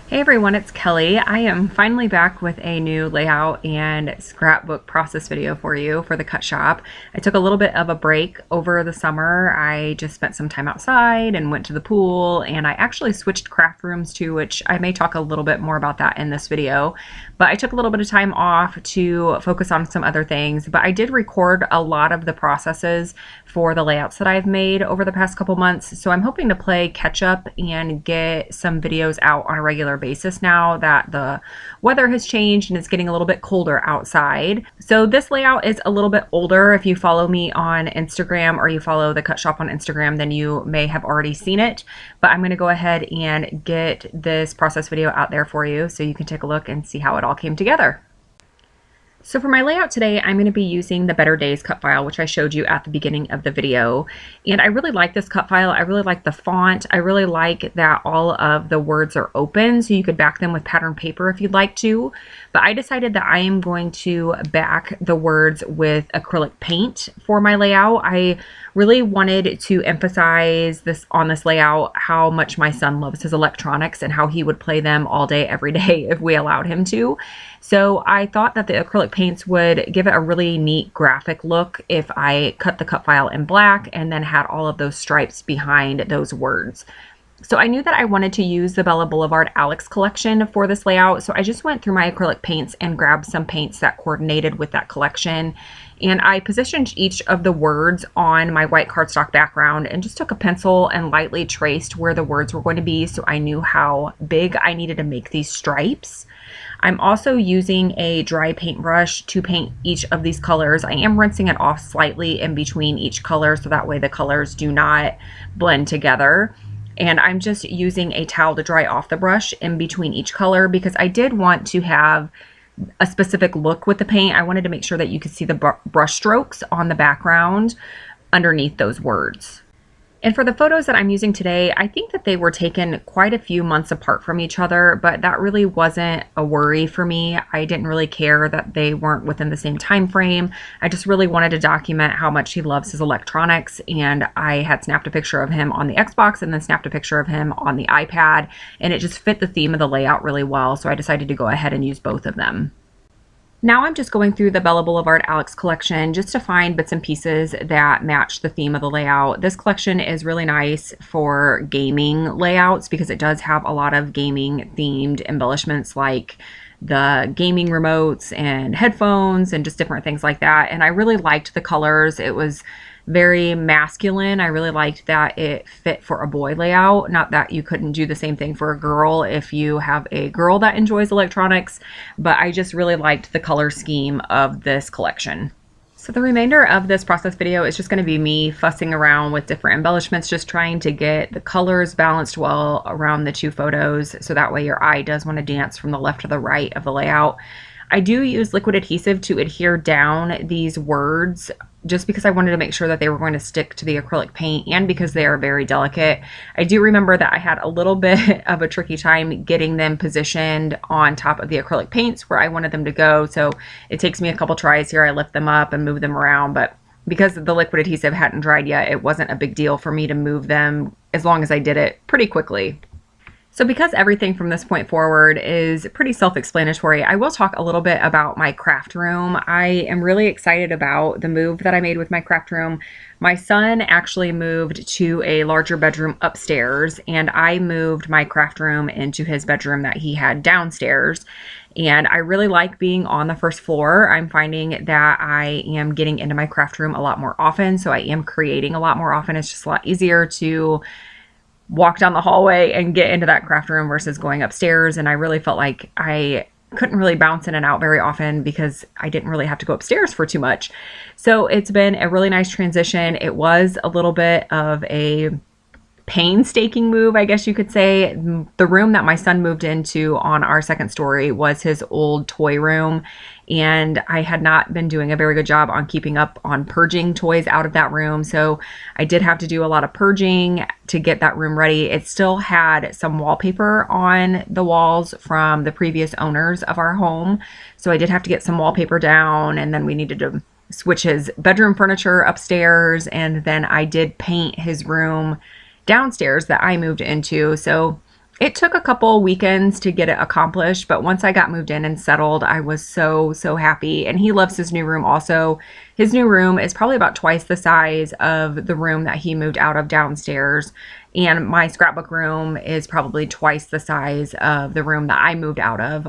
Hey everyone, it's Kelly. I am finally back with a new layout and scrapbook process video for you for the cut shop. I took a little bit of a break over the summer. I just spent some time outside and went to the pool, and I actually switched craft rooms too, which I may talk a little bit more about that in this video. But I took a little bit of time off to focus on some other things, but I did record a lot of the processes for the layouts that I've made over the past couple months. So I'm hoping to play catch up and get some videos out on a regular basis now that the weather has changed and it's getting a little bit colder outside. So this layout is a little bit older. If you follow me on Instagram or you follow the Cut Shop on Instagram, then you may have already seen it. But I'm going to go ahead and get this process video out there for you so you can take a look and see how it all came together. So for my layout today, I'm going to be using the Better Days cut file, which I showed you at the beginning of the video. And I really like this cut file. I really like the font. I really like that all of the words are open, so you could back them with pattern paper if you'd like to. But I decided that I am going to back the words with acrylic paint for my layout. I really wanted to emphasize this on this layout how much my son loves his electronics and how he would play them all day, every day if we allowed him to. So I thought that the acrylic paints would give it a really neat graphic look if I cut the cut file in black and then had all of those stripes behind those words. So I knew that I wanted to use the Bella Boulevard Alex collection for this layout. So I just went through my acrylic paints and grabbed some paints that coordinated with that collection. And I positioned each of the words on my white cardstock background and just took a pencil and lightly traced where the words were going to be so I knew how big I needed to make these stripes. I'm also using a dry paintbrush to paint each of these colors. I am rinsing it off slightly in between each color so that way the colors do not blend together. And I'm just using a towel to dry off the brush in between each color because I did want to have a specific look with the paint. I wanted to make sure that you could see the brush strokes on the background underneath those words. And for the photos that I'm using today, I think that they were taken quite a few months apart from each other, but that really wasn't a worry for me. I didn't really care that they weren't within the same time frame. I just really wanted to document how much he loves his electronics, and I had snapped a picture of him on the Xbox and then snapped a picture of him on the iPad, and it just fit the theme of the layout really well, so I decided to go ahead and use both of them. Now I'm just going through the Bella Boulevard Alex collection just to find bits and pieces that match the theme of the layout. This collection is really nice for gaming layouts because it does have a lot of gaming themed embellishments like the gaming remotes and headphones and just different things like that. And I really liked the colors. It was very masculine. I really liked that it fit for a boy layout. Not that you couldn't do the same thing for a girl if you have a girl that enjoys electronics, but I just really liked the color scheme of this collection. So the remainder of this process video is just going to be me fussing around with different embellishments, just trying to get the colors balanced well around the two photos so that way your eye does want to dance from the left to the right of the layout. I do use liquid adhesive to adhere down these words just because I wanted to make sure that they were going to stick to the acrylic paint and because they are very delicate. I do remember that I had a little bit of a tricky time getting them positioned on top of the acrylic paints where I wanted them to go. So it takes me a couple tries here. I lift them up and move them around, but because the liquid adhesive hadn't dried yet, it wasn't a big deal for me to move them as long as I did it pretty quickly. So because everything from this point forward is pretty self-explanatory, I will talk a little bit about my craft room. I am really excited about the move that I made with my craft room. My son actually moved to a larger bedroom upstairs, and I moved my craft room into his bedroom that he had downstairs. And I really like being on the first floor. I'm finding that I am getting into my craft room a lot more often, so I am creating a lot more often. It's just a lot easier to walk down the hallway and get into that craft room versus going upstairs. And I really felt like I couldn't really bounce in and out very often because I didn't really have to go upstairs for too much. So it's been a really nice transition. It was a little bit of a painstaking move, I guess you could say. The room that my son moved into on our second story was his old toy room, and I had not been doing a very good job on keeping up on purging toys out of that room. So I did have to do a lot of purging to get that room ready. It still had some wallpaper on the walls from the previous owners of our home. So I did have to get some wallpaper down, and then we needed to switch his bedroom furniture upstairs, and then I did paint his room downstairs that I moved into. So It took a couple weekends to get it accomplished, but once I got moved in and settled, I was so, so happy. And he loves his new room also. His new room is probably about twice the size of the room that he moved out of downstairs. And my scrapbook room is probably twice the size of the room that I moved out of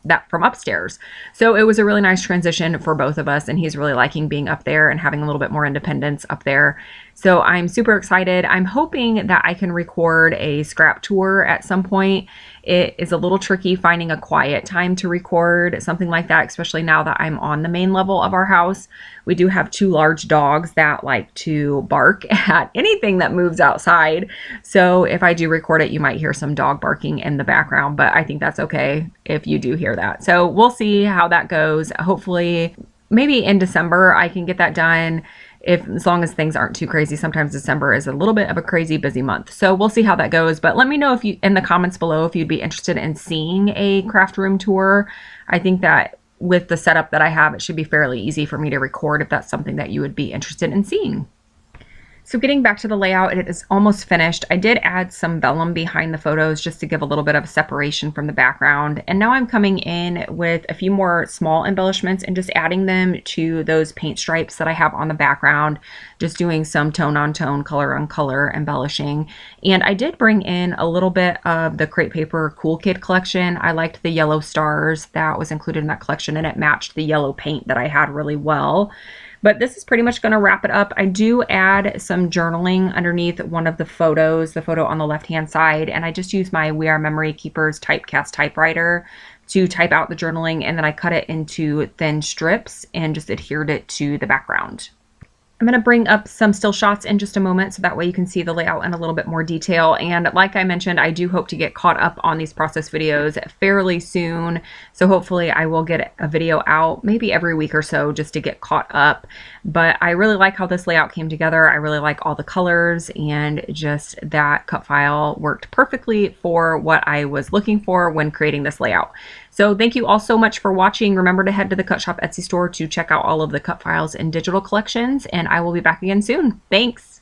that from upstairs. So it was a really nice transition for both of us, and he's really liking being up there and having a little bit more independence up there. So I'm super excited. I'm hoping that I can record a scrap tour at some point. It is a little tricky finding a quiet time to record something like that, especially now that I'm on the main level of our house. We do have two large dogs that like to bark at anything that moves outside. So if I do record it, you might hear some dog barking in the background, but I think that's okay if you do hear that. So we'll see how that goes. Hopefully, maybe in December, I can get that done. As long as things aren't too crazy. Sometimes December is a little bit of a crazy busy month. So we'll see how that goes. But let me know if you in the comments below if you'd be interested in seeing a craft room tour. I think that with the setup that I have, it should be fairly easy for me to record if that's something that you would be interested in seeing. So getting back to the layout, it is almost finished. I did add some vellum behind the photos just to give a little bit of separation from the background. And now I'm coming in with a few more small embellishments and just adding them to those paint stripes that I have on the background, just doing some tone on tone, color on color embellishing. And I did bring in a little bit of the crepe paper Cool Kid collection. I liked the yellow stars that was included in that collection, and it matched the yellow paint that I had really well. But this is pretty much going to wrap it up. I do add some journaling underneath one of the photos, the photo on the left-hand side, and I just use my We Are Memory Keepers typecast typewriter to type out the journaling, and then I cut it into thin strips and just adhered it to the background. I'm going to bring up some still shots in just a moment so that way you can see the layout in a little bit more detail. And like I mentioned, I do hope to get caught up on these process videos fairly soon. So hopefully I will get a video out maybe every week or so just to get caught up. But I really like how this layout came together. I really like all the colors, and just that cut file worked perfectly for what I was looking for when creating this layout. So thank you all so much for watching. Remember to head to the Cut Shoppe Etsy store to check out all of the cut files and digital collections, and I will be back again soon. Thanks.